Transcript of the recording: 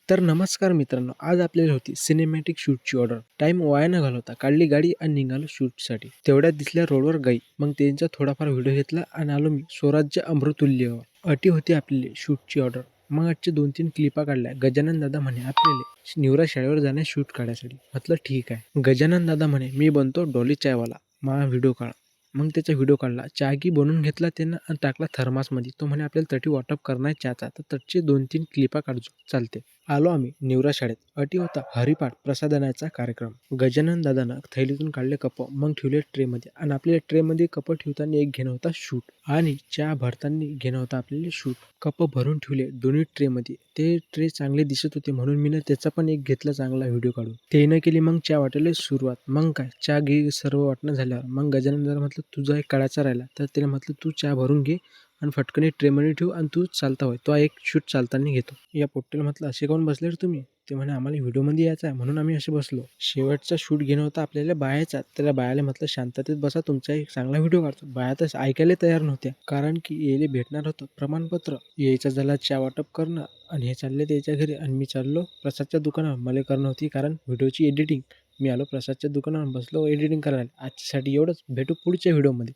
तर नमस्कार मित्रांनो, आज आपल्याला होती सिनेमॅटिक शूटची ऑर्डर. टाईम वाया न घालवता काढली गाडी आणि निघालो शूटसाठी. तेवढ्यात दिसल्या रोडवर गाई. मग त्यांचा थोडाफार व्हिडिओ घेतला आणि आलो मी स्वराज्य अमृतुल्यवर. अटी होती आपली शूटची ऑर्डर. मग आजचे 2-3 क्लिपा काढल्या. गजानन दादा म्हणे आपल्याला निवरा शाळेवर जाण्यास शूट काढायसाठी. म्हटलं ठीक आहे. गजानन दादा म्हणे मी बनतो डॉली चायवाला, माझा व्हिडिओ काढा. मग त्याचा व्हिडिओ काढला. चहागी बनवून घेतला त्यानं आणि टाकला थर्मासमध्ये. तो म्हणे आपल्याला तटी वाटप करणार चहाचा, तर तटचे 2-3 क्लिपा काढतो चालते. आलो आम्ही निवरा शाळेत. अटी होता हरिपाठ प्रसादनाचा कार्यक्रम. गजानन दादानं थैलीतून काढले कप, मग ठेवले ट्रेमध्ये आणि आपल्या ट्रेमध्ये कप ठेवताना एक घेणं होता शूट आणि चहा भरताना घेणं होता आपल्याला शूट. कप भरून ठेवले दोन्ही ट्रेमध्ये. ते ट्रे चांगले दिसत होते म्हणून मी त्याचा पण एक घेतला चांगला व्हिडिओ काढून. त्यानं केली मग चहा वाटायला सुरुवात. मग काय चहा घे सर्व वाटणं झाल्यावर मग गजानन दादा म्हटलं तुझा एक काढायचा राहिला, तर त्याला म्हटलं तू चहा भरून घे आणि फटकन ट्रेमध्ये ठेव आणि तू चालता होय. तो एक शूट चालताना घेतो. या पोट्टेला म्हटलं असे काऊन बसले रे तुम्ही? ते म्हणे आम्हाला व्हिडिओमध्ये यायचं आहे म्हणून आम्ही असे बसलो. शेवटचा शूट घेणं होता आपल्याला बायाचा. त्याला बायाला म्हटलं शांततेत बसा, तुमचा एक चांगला व्हिडिओ काढतो. बाया तर ऐकायला तयार नव्हत्या, कारण की यायला भेटणार होतं प्रमाणपत्र. यायचा झाला चहा वाटप करणं आणि हे चालले त्याच्या घरी आणि मी चाललो प्रसादच्या दुकानावर. मला करणं होती कारण व्हिडिओची एडिटिंग. मी आलो प्रसादच्या दुकानावर, बसलो एडिटिंग करायला. आजच्यासाठी एवढंच. भेटू पुढच्या व्हिडिओमध्ये.